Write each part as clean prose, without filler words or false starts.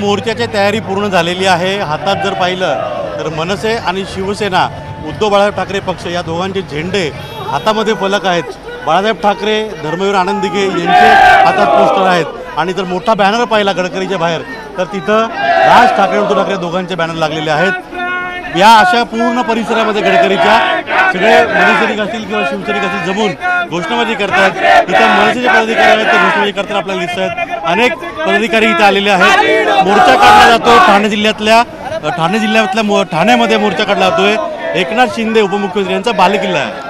मोर्चाची तयारी पूर्ण झालेली आहे। हातात जर पाहिलं तर मनसे आणि शिवसेना उद्धव बाळासाहेब ठाकरे पक्ष या दोघांचे झेंडे हातामध्ये फलक आहेत। बाळासाहेब ठाकरे धर्मवीर आनंद दिघे यांचे हातात पोस्टर आहेत आणि जर मोठा बॅनर पाहिला गडकरीच्या बाहेर तर तिथं राज ठाकरे उद्धव ठाकरे दोघांचे बॅनर लागलेले आहेत। या अशा पूर्ण परिसरामध्ये गडकरीच्या सगळे मनसैनिक असतील किंवा शिवसैनिक असतील जमून घोषणाबाजी करतात। इथं मनसेचे पदाधिकारी आहेत ते घोषणाबाजी करताना आपल्याला दिसत आहेत। अनेक पदाधिकारी इथे आलेले आहेत। मोर्चा काढला जातो ठाणे जिल्ह्यातल्या ठाण्यामध्ये मोर्चा काढला जातोय। एकनाथ शिंदे उपमुख्यमंत्री यांचा बालेकिल्ला आहे।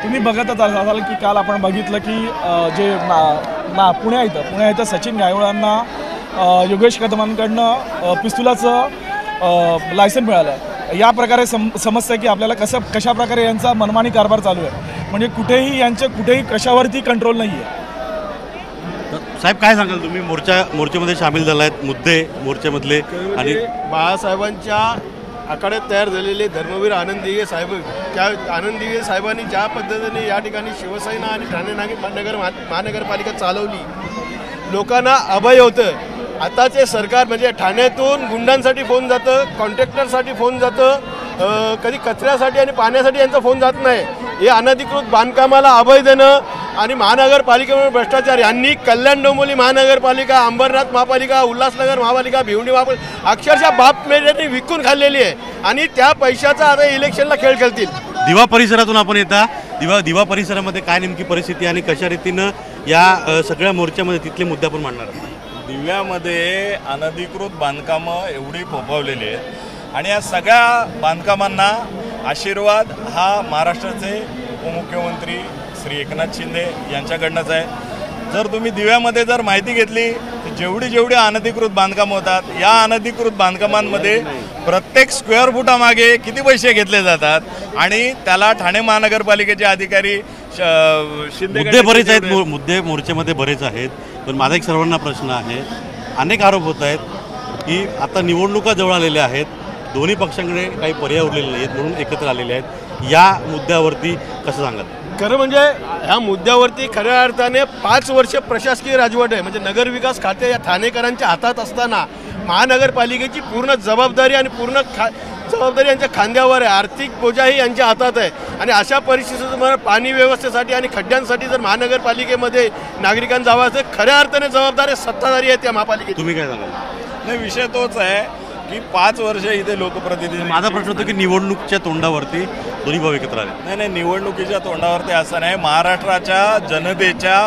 तुम्ही बघतच असाल की काल आपण बघितलं की जे पुण्या इथं सचिन गायवळांना योगेश कदमांकडनं पिस्तुलाचं लायसन मिळालं आहे। या प्रकारे समस्या की आपल्याला कशा प्रकारे यांचा मनमानी कारभार चालू आहे, म्हणजे कुठेही कशावरती कंट्रोल नाही आहे। साहेब काय सांगाल तुम्ही मोर्चामध्ये सामील झाला आहेत मुद्दे मोर्चामधले आणि बाळासाहेबांच्या आखाड्यात तयार झालेले धर्मवीर आनंद दिघे साहेब, त्या आनंद दिघे साहेबांनी ज्या पद्धतीने या ठिकाणी शिवसेना आणि ठाणे महानगरपालिका चालवली, लोकांना अभय होतं। आताचे सरकार म्हणजे ठाण्यातून गुंडांसाठी फोन जातं, कॉन्ट्रॅक्टरसाठी फोन जातं, कधी कचऱ्यासाठी आणि पाण्यासाठी यांचा फोन जात नाही। हे अनधिकृत बांधकामाला अभय देणं आणि महानगरपालिकेवर भ्रष्टाचार यांनी कल्याण डोंबिवली महानगरपालिका, अंबरनाथ महापालिका, उल्हासनगर महापालिका, भिवंडी महापालिका अक्षरशः बाप मेढ्यांनी विकून खाल्लेली आहे आणि त्या पैशाचा आता इलेक्शनला खेळ खेळतील। दिवा परिसरातून आपण येता दिवा परिसरामध्ये काय नेमकी परिस्थिती आणि कशा रीतीनं या सगळ्या मोर्चामध्ये तिथले मुद्दे आपण मांडणार आहोत। दिव्यामध्ये अनधिकृत बांधकामं एवढी फोफावलेली आहेत आणि या सगळ्या बांधकामांना आशीर्वाद हा महाराष्ट्राचे उपमुख्यमंत्री श्री एकनाथ शिंदे यांच्याकडनंच आहे। जर तुम्ही दिव्यामध्ये जर माहिती घेतली तर जेवढी अनधिकृत बांधकामं होतात, या अनधिकृत बांधकामांमध्ये प्रत्येक स्क्वेअर फुटामागे किती पैसे घेतले जातात आणि त्याला ठाणे महानगरपालिकेचे अधिकारी मुद्दे बरेच आहेत, मुद्दे मोर्चामध्ये बरेच आहेत। पण माझा एक सर्वांना प्रश्न आहे, अनेक आरोप होत आहेत की आता निवडणुका जवळ आलेल्या आहेत, दोन्ही पक्षांकडे काही पर्याय उरलेले नाहीत म्हणून एकत्र आलेले आहेत। या मुद्द्यावरती कसं सांगाल? खरं म्हणजे ह्या मुद्द्यावरती खऱ्या अर्थाने 5 वर्ष प्रशासकीय राजवट आहे, म्हणजे नगरविकास खाते या ठाणेकरांच्या हातात असताना महानगरपालिकेची पूर्ण जबाबदारी आणि पूर्ण जबाबदारी यांच्या खांद्यावर आहे, आर्थिक बोजाही यांच्या हातात आहे। आणि अशा परिस्थितीत पाणी व्यवस्थेसाठी आणि खड्ड्यांसाठी जर महानगरपालिकेमध्ये नागरिकांना जावं असेल, खऱ्या अर्थाने जबाबदारी सत्ताधारी आहेत त्या महापालिकेत। तुम्ही काय सांगाल? नाही, विषय तोच आहे की 5 वर्ष इथे लोकप्रतिनिधी, माझा प्रश्न होतो की निवडणुकीच्या तोंडावरती दोन्ही भाऊ एकत्र आले। नाही, निवडणुकीच्या तोंडावरती असं नाही, महाराष्ट्राच्या जनतेच्या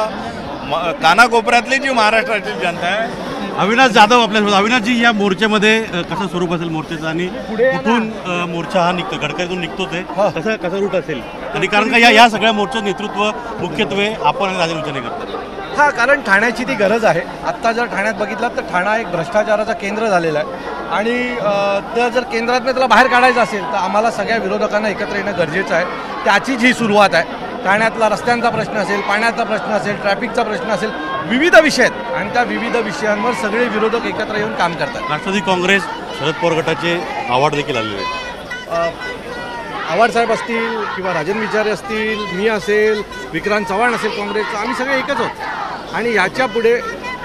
कानाकोपऱ्यातली जी महाराष्ट्राची जनता आहे। अविनाश जाधव आपल्यासोबत। अविनाशजी, या मोर्चामध्ये कसं स्वरूप असेल मोर्चाचं आणि कुठून मोर्चा हा निघतो? गडकरीतून निघतो ते कसा रूट असेल? आणि कारण का या सगळ्या मोर्चाचं नेतृत्व मुख्यत्वे आपण आणि राजेश विचारे करतो? हा, कारण ठाण्याची ती गरज आहे। आत्ता जर ठाण्यात बघितलं तर ठाणा एक भ्रष्टाचाराचं केंद्र झालेलं आहे आणि त्या जर केंद्रातनं त्याला बाहेर काढायचं असेल तर आम्हाला सगळ्या विरोधकांना एकत्र येणं गरजेचं आहे। त्याचीच ही सुरुवात आहे। ठाण्यातला रस्त्यांचा प्रश्न असेल, पाण्याचा प्रश्न असेल, ट्रॅफिकचा प्रश्न असेल, विविध विषय आहेत आणि त्या विविध विषयांवर सगळे विरोधक एकत्र येऊन काम करतात। राष्ट्रवादी काँग्रेस, शरद पवार गटाचे आवाड देखील आलेले आहेत। आव्हाडसाहेब असतील किंवा राजन विचारे असतील, मी असेल, विक्रांत चव्हाण असेल काँग्रेसचं, आम्ही सगळे एकच आहोत आणि याच्या पुढे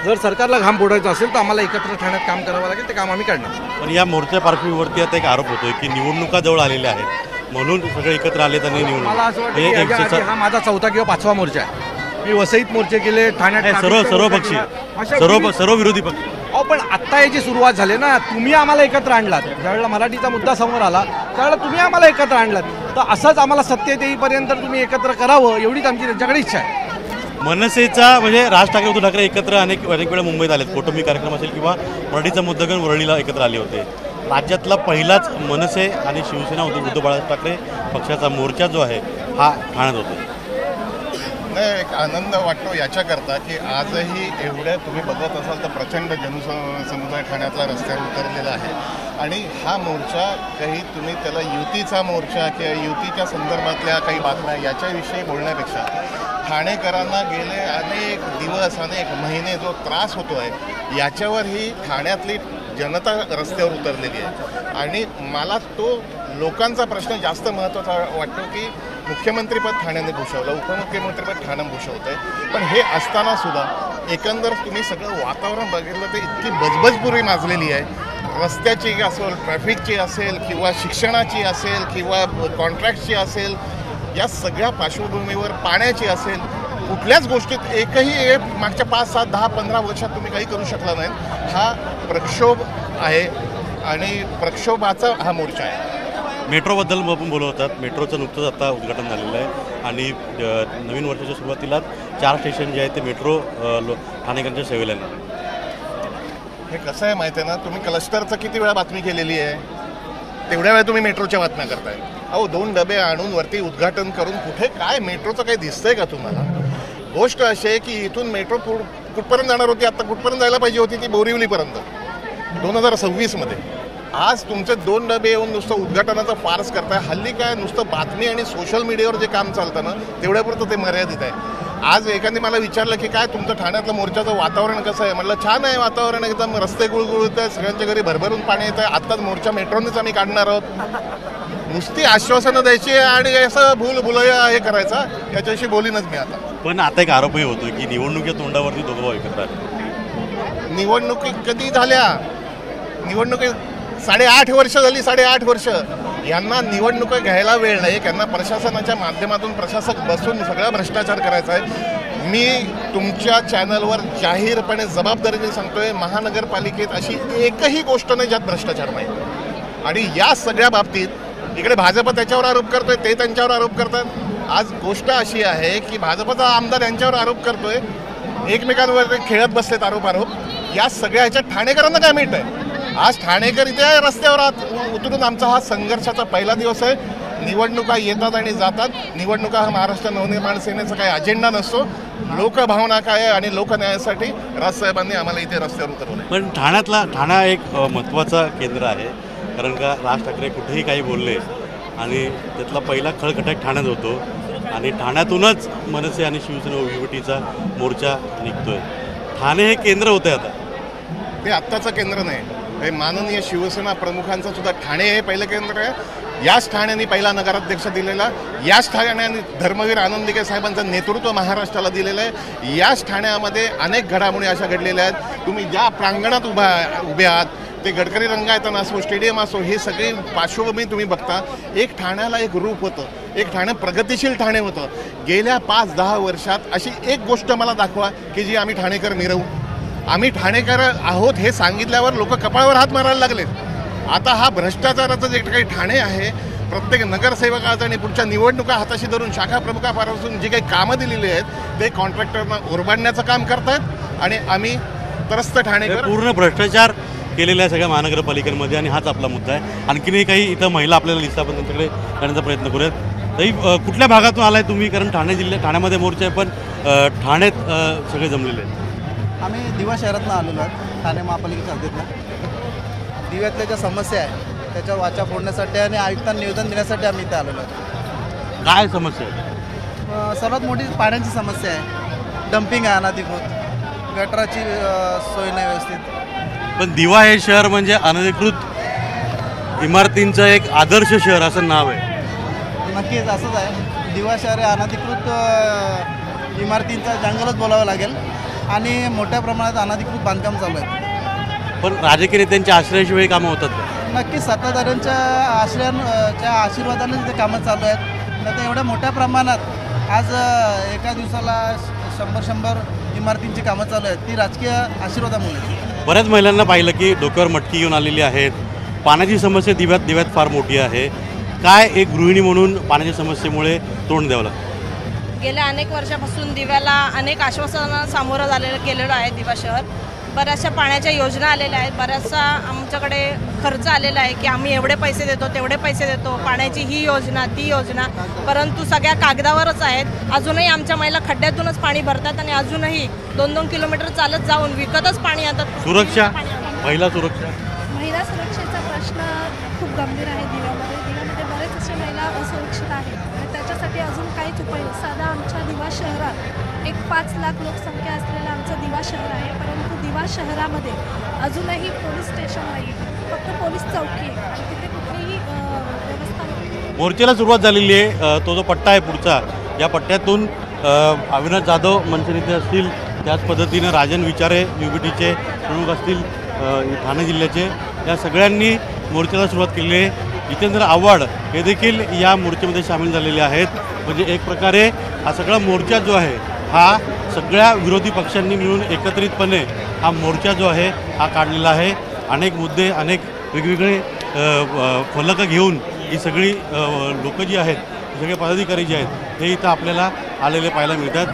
जर सरकारला घाम फोडायचा असेल तर आम्हाला एकत्र ठाण्यात काम करावं लागेल, ते काम आम्ही करणार। पण या मोर्चा पार्श्वभूमीवरती आता एक आरोप होतोय की निवडणुका जवळ आलेल्या आहेत म्हणून सगळे एकत्र आले आणि मला असं वाटतं की हा माझा 4था किंवा 5वा मोर्चा आहे। मी वसईत मोर्चे केले, ठाण्यात सर्व पक्षी, सर्व विरोधी पक्ष। अहो, पण आत्ता याची सुरुवात झाली ना, तुम्ही आम्हाला एकत्र आणलात। ज्यावेळेला मराठीचा मुद्दा समोर आला त्यावेळेला तुम्ही आम्हाला एकत्र आणलात, तर असंच आम्हाला सत्तेत येईपर्यंत तुम्ही एकत्र करावं एवढीच आमची त्यांच्याकडे इच्छा आहे। मनसेचा म्हणजे राज ठाकरे उद्धव ठाकरे एकत्र अनेक वेळा मुंबईत आलेत, कौटुंबिक कार्यक्रम असेल किंवा मराठीचा मुद्दा घेऊन वरळीला एकत्र आले होते। राज्यातला पहिलाच मनसे आणि शिवसेना उद्धव बाळासाहेब ठाकरे पक्षाचा मोर्चा जो आहे हा ठाण्यात होतो। नाही, एक आनंद वाटतो याच्याकरता की आजही एवढ्या तुम्ही बघत असाल तर प्रचंड जनसमुदाय ठाण्यातला रस्त्यावर उतरलेला आहे आणि हा मोर्चा काही तुम्ही त्याला युतीचा मोर्चा किंवा युतीच्या संदर्भातल्या काही बातम्या याच्याविषयी बोलण्यापेक्षा ठाणेकरांना गेले अनेक दिवस, अनेक महिने जो त्रास होतो आहे याच्यावर ही ठाण्यातली जनता रस्त्यावर उतरलेली आहे आणि मला तो लोकांचा प्रश्न जास्त महत्त्वाचा वाटतो की मुख्यमंत्रीपद ठाण्याने भूषवलं, उपमुख्यमंत्रीपद ठाणे भूषवतंय. पण हे असताना सुद्धा एकंदर तुम्ही सगळं वातावरण बघितलं तर इतकी बजबजपुरी माजलेली आहे. रस्त्याची असेल, ट्रॅफिकची असेल, किंवा शिक्षणाची असेल, किंवा कॉन्ट्रॅक्टची असेल, या सगळ्या पार्श्वभूमीवर पाण्याची असेल, कुठल्याच गोष्टीत एकही मागच्या 5, 7, 10, 15 वर्षात तुम्ही काही करू शकला नाही. हा प्रक्षोभ आहे आणि प्रक्षोभाचा हा मोर्चा आहे. मेट्रोबद्दल आपण बोलत होतात. मेट्रोचं नुकतंच आता उद्घाटन झालेलं आहे आणि नवीन वर्षाच्या सुरुवातीलाच 4 स्टेशन जे आहेत ते मेट्रो ठाणेकरांच्या सेवेला आहे. हे कसं आहे माहिती आहे ना, तुम्ही क्लस्टरचं किती वेळा बातमी केलेली आहे, तेवढ्या वेळा तुम्ही मेट्रोच्या बातम्या करताय. अहो 2 डबे आणून वरती उद्घाटन करून कुठे काय मेट्रोचं काही दिसतंय का तुम्हाला? गोष्ट अशी आहे की इथून मेट्रो कुठपर्यंत जाणार होती, आता कुठपर्यंत जायला पाहिजे होती ती बोरिवलीपर्यंत 2026 आज तुमचे 2 डबे येऊन नुसतं उद्घाटनाचा फार्स करताय. हल्ली काय नुसतं बातमी आणि सोशल मीडियावर जे काम चालतं ना तेवढ्यापुरतं ते मर्यादित आहे. आज एखादी मला विचारलं की काय तुमचं ठाण्यातलं मोर्चाचं वातावरण कसं आहे, म्हटलं छान आहे वातावरण, एकदम रस्ते गुळगुळत आहे, सगळ्यांच्या घरी भरभरून पाणी येत आहे. आत्ताच मोर्चा मेट्रोनेच आम्ही काढणार आहोत. नुसती आश्वासनं द्यायची आणि असं भूलभुलैया हे करायचा, याच्याशी बोलीनच मी आता. पण आता एक आरोपही होतो की निवडणुकीच्या तोंडावरती दोघं भाऊ एकत्र आले. निवडणुकी कधी झाल्या? निवडणुकी 8.5 वर्ष झाली. 8.5 वर्ष यांना निवडणुका घ्यायला वेळ नाही. त्यांना प्रशासनाच्या माध्यमातून प्रशासक बसून सगळा भ्रष्टाचार करायचा आहे. मी तुमच्या चॅनलवर जाहीरपणे जबाबदारीने सांगतोय, महानगरपालिकेत अशी एकही गोष्ट नाही ज्यात भ्रष्टाचार नाही. आणि या सगळ्या बाबतीत इकडे भाजप त्याच्यावर आरोप करतोय, ते त्यांच्यावर आरोप करतात. आज गोष्ट अशी आहे की भाजपचा आमदार यांच्यावर आरोप करतोय, एकमेकांवर खेळत बसलेत आरोप. या सगळ्या ह्याच्यात ठाणेकरांना काय मिळत आहे? आज ठाणेकर इथे रस्त्यावर उतरून आमचा हा संघर्षाचा पहिला दिवस आहे. निवडणुका येतात आणि जातात. निवडणुका हा महाराष्ट्र नवनिर्माण सेनेचा काही अजेंडा नसतो. लोकभावना काय आहे आणि लोकन्यायासाठी राजसाहेबांनी आम्हाला इथे रस्त्यावर उतरवलं. पण ठाणा एक महत्त्वाचं केंद्र आहे, कारण का राज ठाकरे कुठेही काही बोलले आणि त्यातला पहिला खळखटाक ठाण्यात होतो आणि ठाण्यातूनच मनसे आणि शिवसेना युवतीचा मोर्चा निघतोय. ठाणे हे केंद्र होते, आता ते आत्ताचं केंद्र नाही. हे माननीय शिवसेना प्रमुखांचं सुद्धा ठाणे हे पहिलं केंद्र आहे. याच ठाण्याने पहिला नगराध्यक्ष दिलेला, याच ठाण्याने धर्मवीर आनंदिके साहेबांचं नेतृत्व महाराष्ट्राला दिलेलं आहे. याच ठाण्यामध्ये अनेक घडामोडी अशा घडलेल्या आहेत. तुम्ही ज्या प्रांगणात उभे आहात, ते गडकरी रंगायतन असो, स्टेडियम असो, हे सगळी पार्श्वभूमी तुम्ही बघता. एक ठाण्याला एक रूप होतं, एक ठाणे प्रगतिशील ठाणे होतं. गेल्या 5-10 वर्षात अशी एक गोष्ट मला दाखवा की जी आम्ही ठाणेकर मिरवू. आम्ही ठाणेकर आहोत हे सांगितल्यावर लोक कपाळावर हात मारायला लागलेत. आता हा भ्रष्टाचाराचं जे काही ठाणे आहे, प्रत्येक नगरसेवकाचं आणि पुढच्या निवडणुका हाताशी धरून शाखा प्रमुखापासून जी काही कामं दिलेली आहेत ते कॉन्ट्रॅक्टरना ओरबाडण्याचं काम करतायत आणि आम्ही त्रस्त ठाणेकर. पूर्ण भ्रष्टाचार केलेल्या सगळ्या महानगरपालिकांमध्ये आणि हाच आपला मुद्दा आहे. आणखीनही काही इथं महिला आपल्याला दिसतात, आपण त्यांच्याकडे करण्याचा प्रयत्न करूयात. तरी कुठल्या भागातून आलाय तुम्ही? कारण ठाण्यामध्ये मोर्चा आहे, पण ठाण्यात सगळे जमलेले आहेत. आम्ही दिवा शहरातनं आलेलो आहोत, ठाणे महापालिकेच्या हद्दीतनं. दिव्यातल्या ज्या समस्या आहे त्याच्यावर वाचा फोडण्यासाठी आणि आयुक्तांना निवेदन देण्यासाठी आम्ही इथे आलेलो आहोत. काय समस्या आहे? सर्वात मोठी पाण्याची समस्या आहे. डम्पिंग आहे अनधिकृत, गटाराची सोय नाही व्यवस्थित. पण दिवा हे शहर म्हणजे अनधिकृत इमारतींचं एक आदर्श शहर असं नाव आहे. नक्कीच असंच आहे. दिवा शहर हे अनधिकृत इमारतींचा जंगलच बोलावं लागेल आणि मोठ्या प्रमाणात अनधिकृत बांधकाम चालू आहे. पण राजकीय नेत्यांच्या आश्रयाशिवाय कामं होतात का? नक्कीच सत्ताधाऱ्यांच्या आशीर्वादाने तिथे कामं चालू आहेत. तर एवढ्या मोठ्या प्रमाणात आज एका दिवसाला 100 इमारतींची कामं चालू आहेत, ती राजकीय आशीर्वादामुळे. बऱ्याच महिलांना पाहिलं की डोक्यावर मटकी घेऊन आलेली आहेत. पाण्याची समस्या दिव्यात फार मोठी आहे. काय एक गृहिणी म्हणून पाण्याच्या समस्येमुळे तोंड द्यावं लागतं? गेल्या अनेक वर्षापासून दिव्याला अनेक आश्वासनांना सामोरं केलेलं आहे. दिवा शहर बऱ्याचशा पाण्याच्या योजना आलेल्या आहेत. बऱ्याचसा आमच्याकडे खर्च आलेला आहे की आम्ही एवढे पैसे देतो, तेवढे पैसे देतो, पाण्याची ही योजना ती योजना, परंतु सगळ्या कागदावरच आहेत. अजूनही आमच्या महिला खड्ड्यातूनच पाणी भरतात आणि अजूनही 2-2 किलोमीटर चालत जाऊन विकतच पाणी आणतात. सुरक्षा, महिला सुरक्षेचा प्रश्न खूप गंभीर आहे. दिव्यामध्ये बरेच असे महिला असुरक्षित आहेत आणि त्याच्यासाठी अजून काहीच उपाय नाही. साधा आमच्या दिवा शहरात एक 5 लाख लोकसंख्या असलेलं आमचं दिवा शहर आहे, परंतु दिवा शहरामध्ये अजूनही पोलीस स्टेशन नाही, फक्त पोलीस चौकी आहे आणि तिथे कुठलीही व्यवस्था मोर्चेला सुरुवात झालेली आहे. तो जो पट्टा आहे पुढचा, या पट्ट्यातून अविनाश जाधव मनसे नेते असतील, त्याच पद्धतीनं राजन विचारे UBTचे प्रमुख असतील ठाणे जिल्ह्याचे, या सगळ्यांनी मोर्चाला सुरुवात केली आहे. जितेंद्र आव्हाड हे देखील या मोर्चेमध्ये सामील झालेले आहेत. म्हणजे एक प्रकारे हा सगळा मोर्चा जो आहे हा सगळ्या विरोधी पक्षांनी मिळून एकत्रितपणे हा मोर्चा जो आहे हा काढलेला आहे. अनेक मुद्दे, अनेक वेगवेगळे फलकं घेऊन ही सगळी लोकं जी आहेत, सगळे पदाधिकारी जे आहेत हे इथं आपल्याला आलेले पाहायला मिळतात.